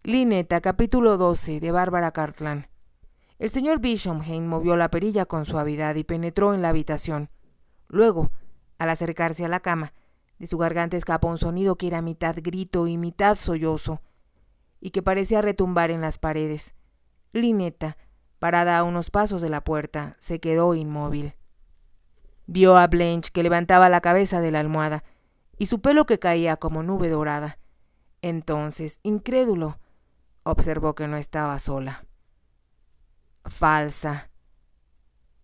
Lynetta, capítulo 12, de Bárbara Cartland. El señor Bishopsgate movió la perilla con suavidad y penetró en la habitación. Luego, al acercarse a la cama, de su garganta escapó un sonido que era mitad grito y mitad sollozo, y que parecía retumbar en las paredes. Lynetta, parada a unos pasos de la puerta, se quedó inmóvil. Vio a Blanche, que levantaba la cabeza de la almohada, y su pelo que caía como nube dorada. Entonces, incrédulo, observó que no estaba sola. Falsa.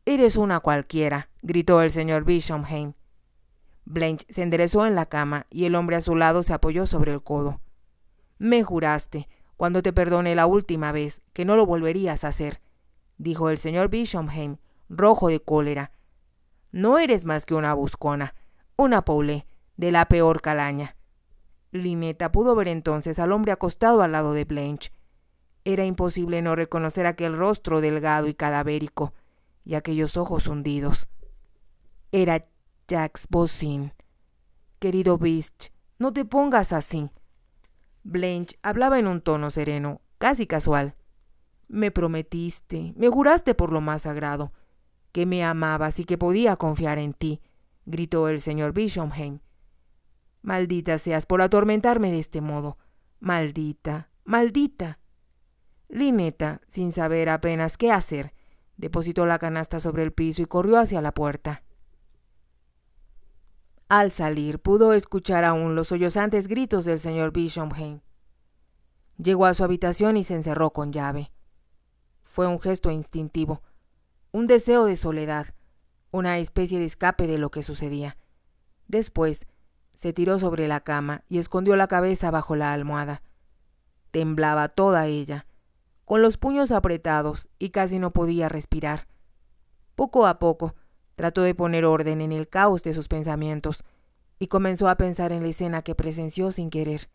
Eres una cualquiera, gritó el señor Bishopsgate. Blanche se enderezó en la cama y el hombre a su lado se apoyó sobre el codo. Me juraste, cuando te perdoné la última vez, que no lo volverías a hacer, dijo el señor Bishopsgate, rojo de cólera. No eres más que una buscona, una poule, de la peor calaña. Lynetta pudo ver entonces al hombre acostado al lado de Blanche. Era imposible no reconocer aquel rostro delgado y cadavérico, y aquellos ojos hundidos. Era Jacques Voisin. Querido Beast, no te pongas así. Blanche hablaba en un tono sereno, casi casual. Me prometiste, me juraste por lo más sagrado, que me amabas y que podía confiar en ti, gritó el señor Bishopsgate. Maldita seas por atormentarme de este modo. Maldita, maldita. Lynetta, sin saber apenas qué hacer, depositó la canasta sobre el piso y corrió hacia la puerta. Al salir, pudo escuchar aún los sollozantes gritos del señor Bishopsgate. Llegó a su habitación y se encerró con llave. Fue un gesto instintivo, un deseo de soledad, una especie de escape de lo que sucedía. Después, se tiró sobre la cama y escondió la cabeza bajo la almohada. Temblaba toda ella, con los puños apretados, y casi no podía respirar. Poco a poco, trató de poner orden en el caos de sus pensamientos, y comenzó a pensar en la escena que presenció sin querer.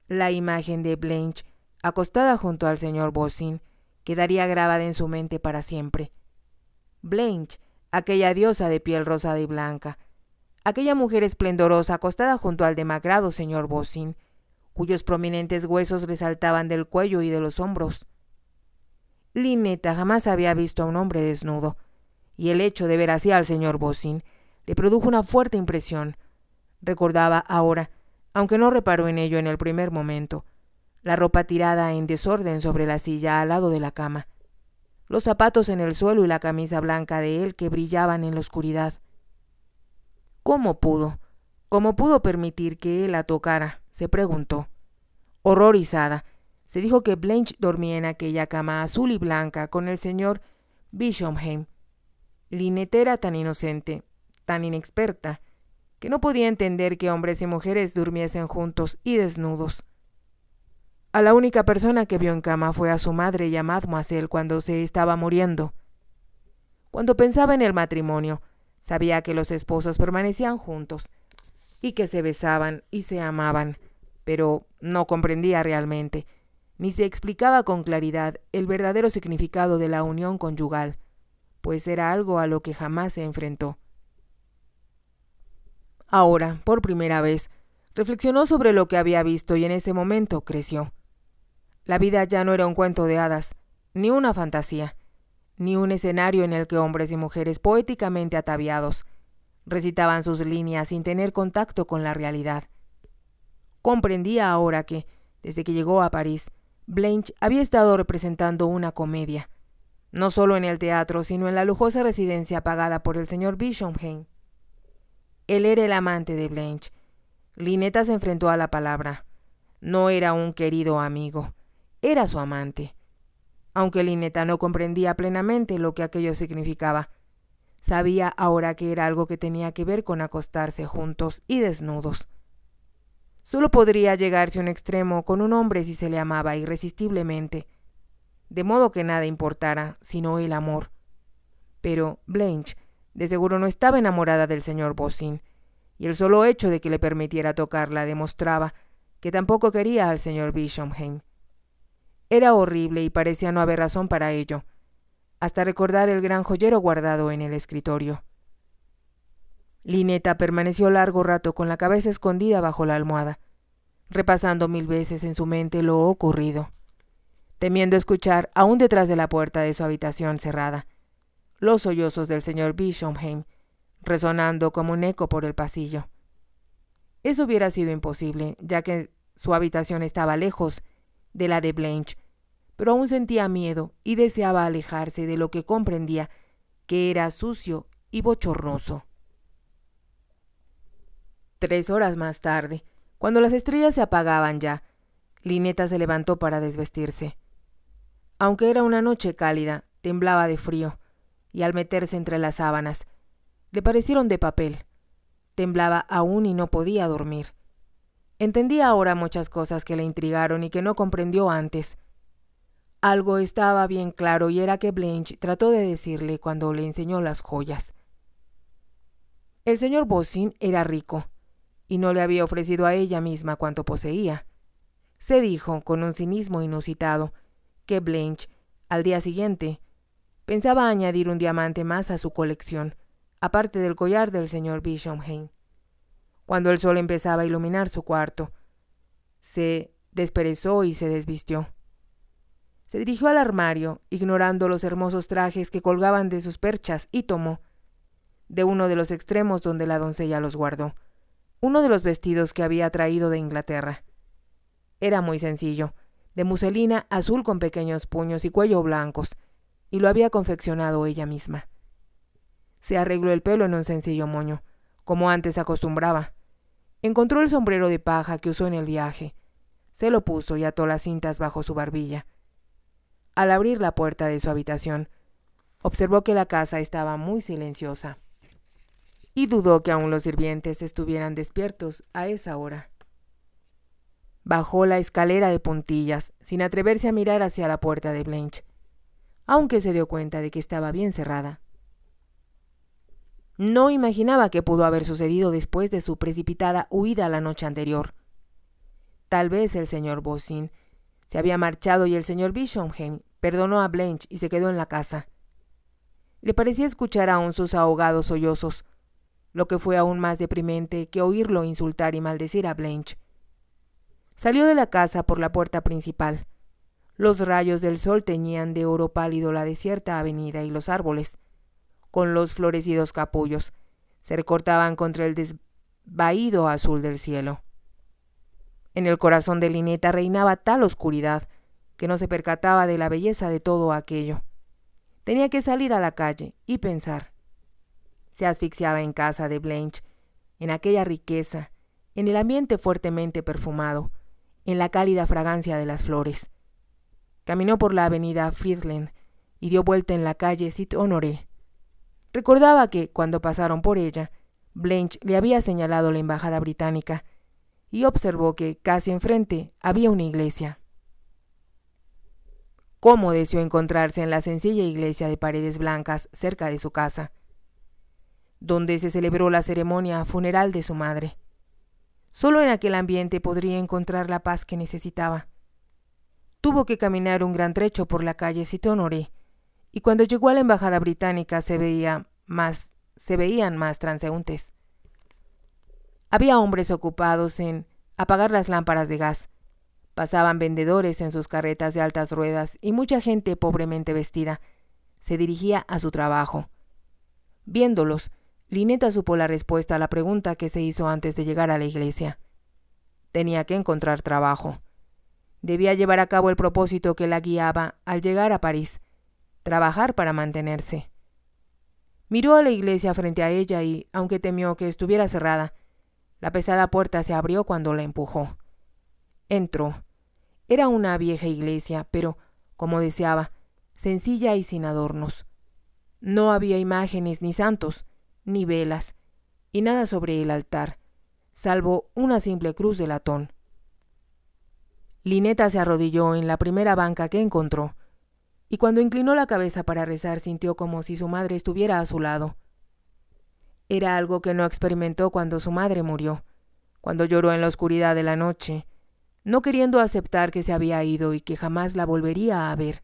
La imagen de Blanche, acostada junto al señor Voisin, quedaría grabada en su mente para siempre. Blanche, aquella diosa de piel rosada y blanca, aquella mujer esplendorosa acostada junto al demacrado señor Voisin, cuyos prominentes huesos resaltaban del cuello y de los hombros. Lynetta jamás había visto a un hombre desnudo, y el hecho de ver así al señor Voisin le produjo una fuerte impresión. Recordaba ahora, aunque no reparó en ello en el primer momento, la ropa tirada en desorden sobre la silla al lado de la cama, los zapatos en el suelo y la camisa blanca de él que brillaban en la oscuridad. ¿Cómo pudo permitir que él la tocara?, se preguntó. Horrorizada, se dijo que Blanche dormía en aquella cama azul y blanca con el señor Bishopsgate. Lynetta era tan inocente, tan inexperta, que no podía entender que hombres y mujeres durmiesen juntos y desnudos. A la única persona que vio en cama fue a su madre y a Mademoiselle cuando se estaba muriendo. Cuando pensaba en el matrimonio, sabía que los esposos permanecían juntos y que se besaban y se amaban, pero no comprendía realmente, ni se explicaba con claridad el verdadero significado de la unión conyugal, pues era algo a lo que jamás se enfrentó. Ahora, por primera vez, reflexionó sobre lo que había visto y en ese momento creció. La vida ya no era un cuento de hadas, ni una fantasía, ni un escenario en el que hombres y mujeres poéticamente ataviados recitaban sus líneas sin tener contacto con la realidad. Comprendía ahora que, desde que llegó a París, Blanche había estado representando una comedia, no solo en el teatro, sino en la lujosa residencia pagada por el señor Bishopsgate. Él era el amante de Blanche. Lynetta se enfrentó a la palabra. No era un querido amigo, era su amante. Aunque Lynetta no comprendía plenamente lo que aquello significaba, sabía ahora que era algo que tenía que ver con acostarse juntos y desnudos. Solo podría llegarse a un extremo con un hombre si se le amaba irresistiblemente, de modo que nada importara sino el amor. Pero Blanche de seguro no estaba enamorada del señor Voisin, y el solo hecho de que le permitiera tocarla demostraba que tampoco quería al señor Bishopsgate. Era horrible y parecía no haber razón para ello, hasta recordar el gran joyero guardado en el escritorio. Lynetta permaneció largo rato con la cabeza escondida bajo la almohada. repasando 1000 veces en su mente lo ocurrido, temiendo escuchar, aún detrás de la puerta de su habitación cerrada, los sollozos del señor Bishopsheim, resonando como un eco por el pasillo. Eso hubiera sido imposible, ya que su habitación estaba lejos de la de Blanche, pero aún sentía miedo y deseaba alejarse de lo que comprendía que era sucio y bochornoso. 3 horas más tarde, cuando las estrellas se apagaban ya, Lynetta se levantó para desvestirse. Aunque era una noche cálida, temblaba de frío, y al meterse entre las sábanas, le parecieron de papel. Temblaba aún y no podía dormir. Entendía ahora muchas cosas que le intrigaron y que no comprendió antes. Algo estaba bien claro y era que Blanche trató de decirle cuando le enseñó las joyas. El señor Bosin era rico, y no le había ofrecido a ella misma cuanto poseía. Se dijo, con un cinismo inusitado, que Blanche, al día siguiente, pensaba añadir un diamante más a su colección, aparte del collar del señor Bishopsheim. Cuando el sol empezaba a iluminar su cuarto, se desperezó y se desvistió. Se dirigió al armario, ignorando los hermosos trajes que colgaban de sus perchas, y tomó, de uno de los extremos donde la doncella los guardó, uno de los vestidos que había traído de Inglaterra. Era muy sencillo, de muselina azul con pequeños puños y cuello blancos, y lo había confeccionado ella misma. Se arregló el pelo en un sencillo moño, como antes acostumbraba. Encontró el sombrero de paja que usó en el viaje, se lo puso y ató las cintas bajo su barbilla. Al abrir la puerta de su habitación, observó que la casa estaba muy silenciosa, y dudó que aún los sirvientes estuvieran despiertos a esa hora. Bajó la escalera de puntillas, sin atreverse a mirar hacia la puerta de Blanche, aunque se dio cuenta de que estaba bien cerrada. No imaginaba qué pudo haber sucedido después de su precipitada huida la noche anterior. Tal vez el señor Bosin se había marchado y el señor Bishopsheim perdonó a Blanche y se quedó en la casa. Le parecía escuchar aún sus ahogados sollozos, lo que fue aún más deprimente que oírlo insultar y maldecir a Blanche. Salió de la casa por la puerta principal. Los rayos del sol teñían de oro pálido la desierta avenida y los árboles, con los florecidos capullos, se recortaban contra el desvaído azul del cielo. En el corazón de Lynetta reinaba tal oscuridad que no se percataba de la belleza de todo aquello. Tenía que salir a la calle y pensar. Se asfixiaba en casa de Blanche, en aquella riqueza, en el ambiente fuertemente perfumado, en la cálida fragancia de las flores. Caminó por la avenida Friedland y dio vuelta en la calle Saint-Honoré. Recordaba que, cuando pasaron por ella, Blanche le había señalado la embajada británica y observó que casi enfrente había una iglesia. Cómo deseó encontrarse en la sencilla iglesia de paredes blancas cerca de su casa, donde se celebró la ceremonia funeral de su madre. Solo en aquel ambiente podría encontrar la paz que necesitaba. Tuvo que caminar un gran trecho por la calle Saint-Honoré, y cuando llegó a la embajada británica se veían más transeúntes. Había hombres ocupados en apagar las lámparas de gas. Pasaban vendedores en sus carretas de altas ruedas y mucha gente pobremente vestida se dirigía a su trabajo. Viéndolos, Lynetta supo la respuesta a la pregunta que se hizo antes de llegar a la iglesia. Tenía que encontrar trabajo. Debía llevar a cabo el propósito que la guiaba al llegar a París, trabajar para mantenerse. Miró a la iglesia frente a ella y, aunque temió que estuviera cerrada, la pesada puerta se abrió cuando la empujó. Entró. Era una vieja iglesia, pero, como deseaba, sencilla y sin adornos. No había imágenes ni santos, ni velas, y nada sobre el altar, salvo una simple cruz de latón. Lynetta se arrodilló en la primera banca que encontró, y cuando inclinó la cabeza para rezar sintió como si su madre estuviera a su lado. Era algo que no experimentó cuando su madre murió, cuando lloró en la oscuridad de la noche, no queriendo aceptar que se había ido y que jamás la volvería a ver.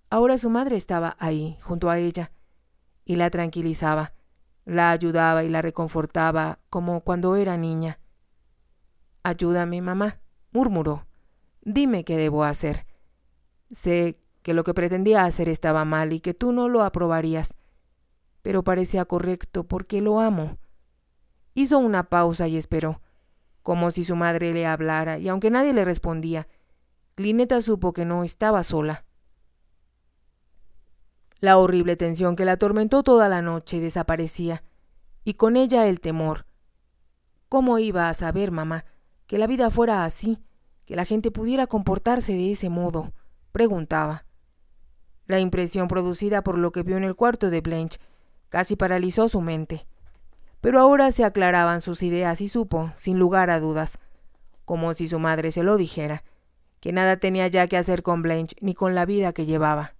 Ahora su madre estaba ahí, junto a ella, y la tranquilizaba, la ayudaba y la reconfortaba como cuando era niña. Ayúdame, mamá, murmuró. Dime qué debo hacer. Sé que lo que pretendía hacer estaba mal y que tú no lo aprobarías, pero parecía correcto porque lo amo. Hizo una pausa y esperó, como si su madre le hablara, y aunque nadie le respondía, Lynetta supo que no estaba sola. La horrible tensión que la atormentó toda la noche desaparecía, y con ella el temor. ¿Cómo iba a saber, mamá, que la vida fuera así, que la gente pudiera comportarse de ese modo?, preguntaba. La impresión producida por lo que vio en el cuarto de Blanche casi paralizó su mente. Pero ahora se aclaraban sus ideas y supo, sin lugar a dudas, como si su madre se lo dijera, que nada tenía ya que hacer con Blanche ni con la vida que llevaba.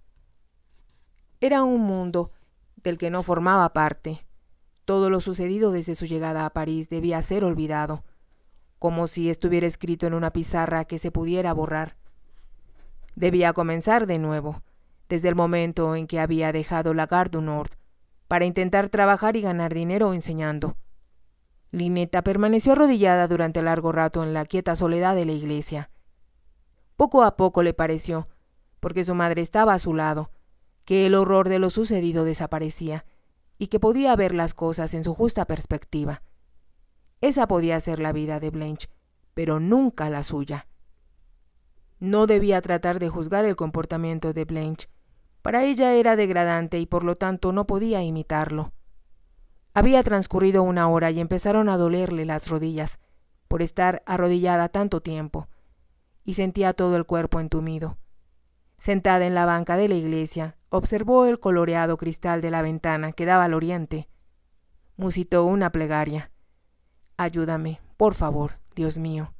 Era un mundo del que no formaba parte. Todo lo sucedido desde su llegada a París debía ser olvidado, como si estuviera escrito en una pizarra que se pudiera borrar. Debía comenzar de nuevo, desde el momento en que había dejado la Gare du Nord, para intentar trabajar y ganar dinero enseñando. Lynetta permaneció arrodillada durante largo rato en la quieta soledad de la iglesia. Poco a poco le pareció, porque su madre estaba a su lado, que el horror de lo sucedido desaparecía y que podía ver las cosas en su justa perspectiva. Esa podía ser la vida de Blanche, pero nunca la suya. No debía tratar de juzgar el comportamiento de Blanche. Para ella era degradante y por lo tanto no podía imitarlo. Había transcurrido 1 hora y empezaron a dolerle las rodillas por estar arrodillada tanto tiempo, y sentía todo el cuerpo entumido. Sentada en la banca de la iglesia, observó el coloreado cristal de la ventana que daba al oriente. Musitó una plegaria. Ayúdame, por favor, Dios mío.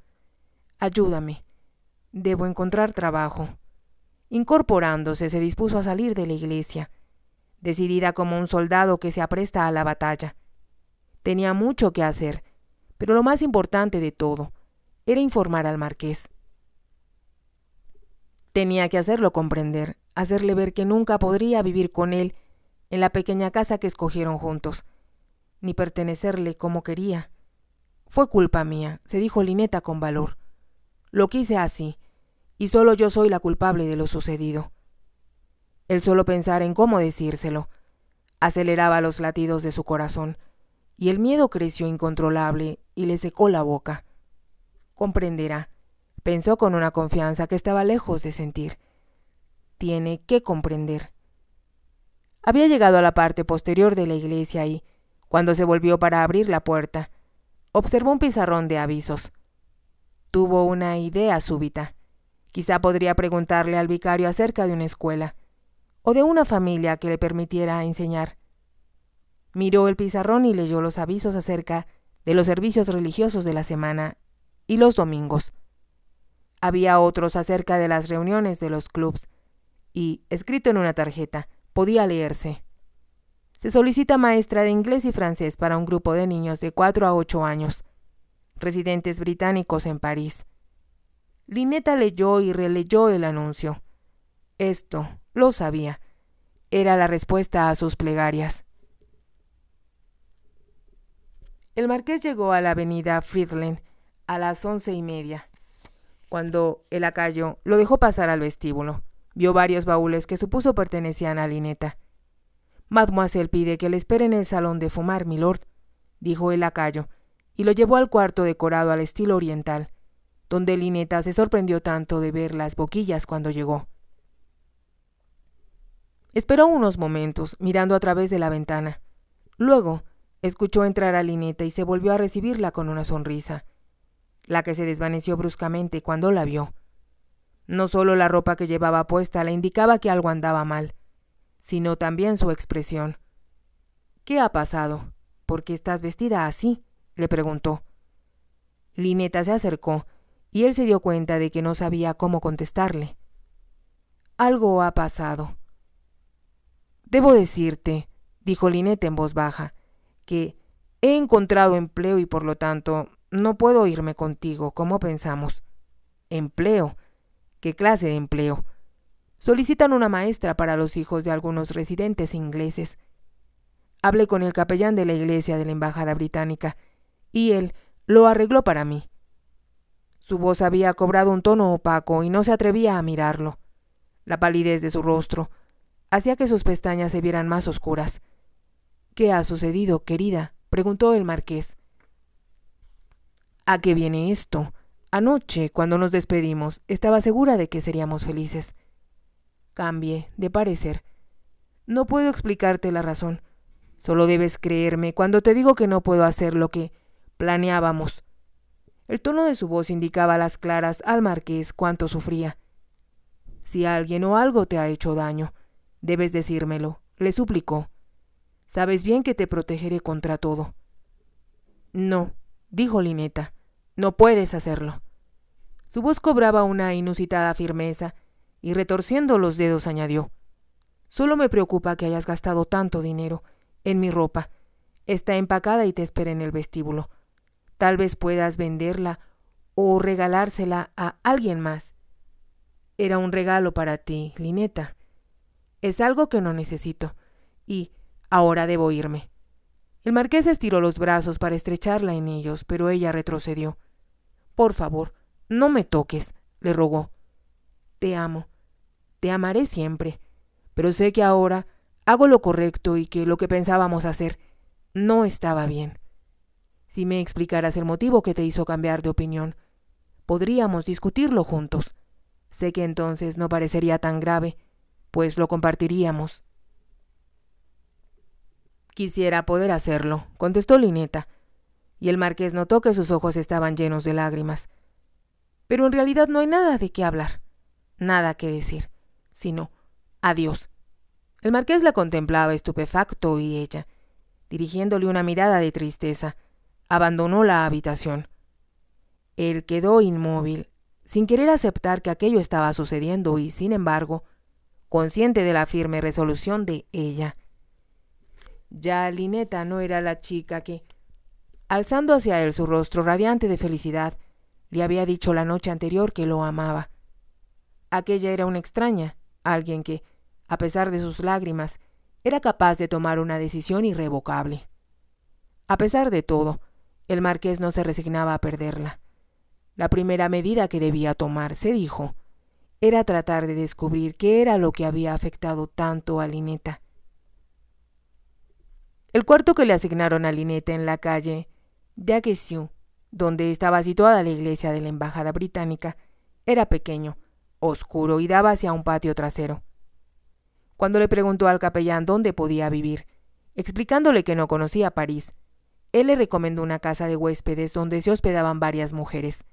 Ayúdame. Debo encontrar trabajo. Incorporándose, se dispuso a salir de la iglesia, decidida como un soldado que se apresta a la batalla. Tenía mucho que hacer, pero lo más importante de todo era informar al marqués. Tenía que hacerlo comprender, hacerle ver que nunca podría vivir con él en la pequeña casa que escogieron juntos, ni pertenecerle como quería. Fue culpa mía, se dijo Lynetta con valor. Lo quise así, y solo yo soy la culpable de lo sucedido. El solo pensar en cómo decírselo aceleraba los latidos de su corazón, y el miedo creció incontrolable y le secó la boca. Comprenderá, pensó con una confianza que estaba lejos de sentir. Tiene que comprender. Había llegado a la parte posterior de la iglesia y, cuando se volvió para abrir la puerta, observó un pizarrón de avisos. Tuvo una idea súbita. Quizá podría preguntarle al vicario acerca de una escuela o de una familia que le permitiera enseñar. Miró el pizarrón y leyó los avisos acerca de los servicios religiosos de la semana y los domingos. Había otros acerca de las reuniones de los clubs y, escrito en una tarjeta, podía leerse: se solicita maestra de inglés y francés para un grupo de niños de 4 a 8 años, residentes británicos en París. Lynetta leyó y releyó el anuncio. Esto, lo sabía, era la respuesta a sus plegarias. El marqués llegó a la avenida Friedland a las 11:30. Cuando el lacayo lo dejó pasar al vestíbulo, vio varios baúles que supuso pertenecían a Lynetta. «Mademoiselle pide que le espere en el salón de fumar, milord», dijo el lacayo, y lo llevó al cuarto decorado al estilo oriental, donde Lynetta se sorprendió tanto de ver las boquillas cuando llegó. Esperó unos momentos, mirando a través de la ventana. Luego, escuchó entrar a Lynetta y se volvió a recibirla con una sonrisa, la que se desvaneció bruscamente cuando la vio. No solo la ropa que llevaba puesta le indicaba que algo andaba mal, sino también su expresión. «¿Qué ha pasado? ¿Por qué estás vestida así?», le preguntó. Lynetta se acercó, y él se dio cuenta de que no sabía cómo contestarle. «Algo ha pasado». «Debo decirte», dijo Lynetta en voz baja, «que he encontrado empleo y por lo tanto no puedo irme contigo como pensamos». «¿Empleo? ¿Qué clase de empleo?» «Solicitan una maestra para los hijos de algunos residentes ingleses. Hablé con el capellán de la iglesia de la embajada británica y él lo arregló para mí». Su voz había cobrado un tono opaco y no se atrevía a mirarlo. La palidez de su rostro hacía que sus pestañas se vieran más oscuras. —¿Qué ha sucedido, querida? —preguntó el marqués. —¿A qué viene esto? Anoche, cuando nos despedimos, estaba segura de que seríamos felices. Cambié de parecer. No puedo explicarte la razón. Solo debes creerme cuando te digo que no puedo hacer lo que planeábamos. El tono de su voz indicaba a las claras al marqués cuánto sufría. Si alguien o algo te ha hecho daño, debes decírmelo, le suplicó. Sabes bien que te protegeré contra todo. No, dijo Lynetta, no puedes hacerlo. Su voz cobraba una inusitada firmeza y retorciendo los dedos añadió: Solo me preocupa que hayas gastado tanto dinero en mi ropa. Está empacada y te espera en el vestíbulo. Tal vez puedas venderla o regalársela a alguien más. Era un regalo para ti, Lynetta. Es algo que no necesito y ahora debo irme. El marqués estiró los brazos para estrecharla en ellos, pero ella retrocedió. Por favor, no me toques, le rogó. Te amo, te amaré siempre, pero sé que ahora hago lo correcto y que lo que pensábamos hacer no estaba bien. Si me explicaras el motivo que te hizo cambiar de opinión, podríamos discutirlo juntos. Sé que entonces no parecería tan grave, pues lo compartiríamos. Quisiera poder hacerlo, contestó Lynetta, y el marqués notó que sus ojos estaban llenos de lágrimas. Pero en realidad no hay nada de qué hablar, nada que decir, sino adiós. El marqués la contemplaba estupefacto y ella, dirigiéndole una mirada de tristeza, abandonó la habitación. Él quedó inmóvil, sin querer aceptar que aquello estaba sucediendo y, sin embargo, consciente de la firme resolución de ella. Ya Lynetta no era la chica que, alzando hacia él su rostro radiante de felicidad, le había dicho la noche anterior que lo amaba. Aquella era una extraña, alguien que, a pesar de sus lágrimas, era capaz de tomar una decisión irrevocable. A pesar de todo, el marqués no se resignaba a perderla. La primera medida que debía tomar, se dijo, era tratar de descubrir qué era lo que había afectado tanto a Lynetta. El cuarto que le asignaron a Lynetta en la calle d'Aguesseau, donde estaba situada la iglesia de la embajada británica, era pequeño, oscuro y daba hacia un patio trasero. Cuando le preguntó al capellán dónde podía vivir, explicándole que no conocía París, él le recomendó una casa de huéspedes donde se hospedaban varias mujeres,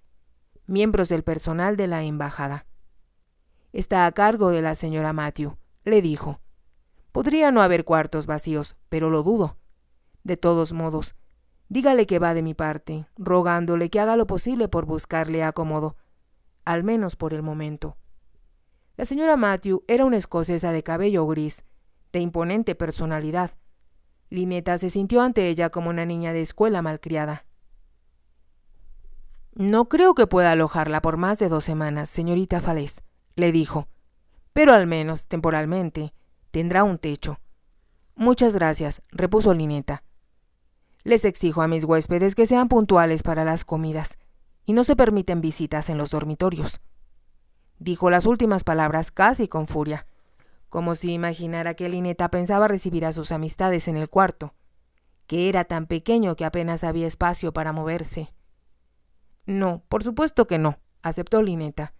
miembros del personal de la embajada. Está a cargo de la señora Matthew, le dijo. Podría no haber cuartos vacíos, pero lo dudo. De todos modos, dígale que va de mi parte, rogándole que haga lo posible por buscarle acomodo, al menos por el momento. La señora Matthew era una escocesa de cabello gris, de imponente personalidad. Lynetta se sintió ante ella como una niña de escuela malcriada. No creo que pueda alojarla por más de 2 semanas, señorita Falaise, le dijo, pero al menos, temporalmente, tendrá un techo. Muchas gracias, repuso Lynetta. Les exijo a mis huéspedes que sean puntuales para las comidas, y no se permiten visitas en los dormitorios. Dijo las últimas palabras casi con furia, como si imaginara que Lynetta pensaba recibir a sus amistades en el cuarto, que era tan pequeño que apenas había espacio para moverse. No, por supuesto que no, aceptó Lynetta.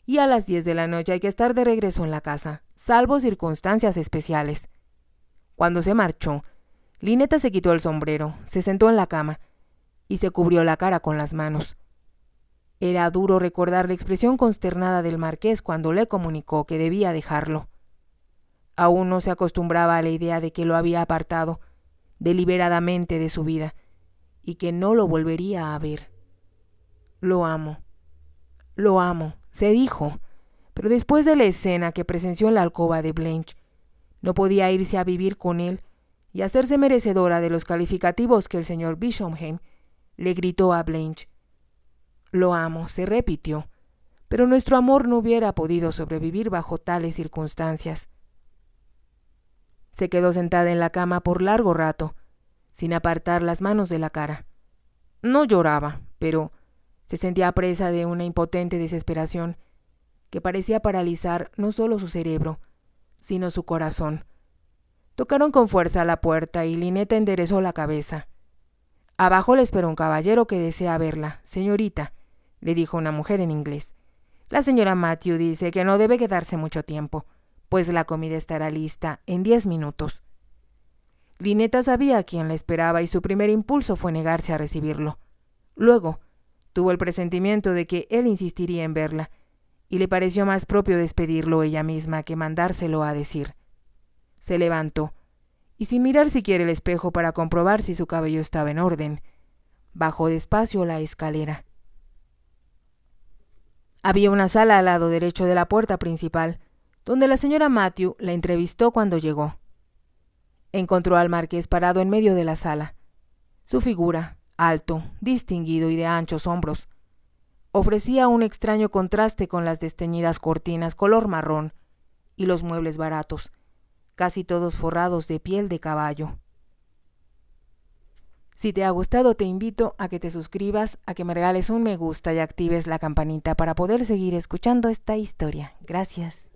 Y a las 10 de la noche hay que estar de regreso en la casa, salvo circunstancias especiales. Cuando se marchó, Lynetta se quitó el sombrero, se sentó en la cama y se cubrió la cara con las manos. Era duro recordar la expresión consternada del marqués cuando le comunicó que debía dejarlo. Aún no se acostumbraba a la idea de que lo había apartado deliberadamente de su vida y que no lo volvería a ver. Lo amo, se dijo, pero después de la escena que presenció en la alcoba de Blanche, no podía irse a vivir con él y hacerse merecedora de los calificativos que el señor Bishopsheim le gritó a Blanche. Lo amo, se repitió, pero nuestro amor no hubiera podido sobrevivir bajo tales circunstancias. Se quedó sentada en la cama por largo rato, sin apartar las manos de la cara. No lloraba, pero Se sentía presa de una impotente desesperación que parecía paralizar no solo su cerebro, sino su corazón. Tocaron con fuerza a la puerta y Lynette enderezó la cabeza. «Abajo le espera un caballero que desea verla, señorita», le dijo una mujer en inglés. «La señora Matthew dice que no debe quedarse mucho tiempo, pues la comida estará lista en 10 minutos». Lynette sabía a quién la esperaba y su primer impulso fue negarse a recibirlo. Luego, tuvo el presentimiento de que él insistiría en verla, y le pareció más propio despedirlo ella misma que mandárselo a decir. Se levantó, y sin mirar siquiera el espejo para comprobar si su cabello estaba en orden, bajó despacio la escalera. Había una sala al lado derecho de la puerta principal, donde la señora Matthew la entrevistó cuando llegó. Encontró al marqués parado en medio de la sala. Su figura, alto, distinguido y de anchos hombros, ofrecía un extraño contraste con las desteñidas cortinas color marrón y los muebles baratos, casi todos forrados de piel de caballo. Si te ha gustado, te invito a que te suscribas, a que me regales un me gusta y actives la campanita para poder seguir escuchando esta historia. Gracias.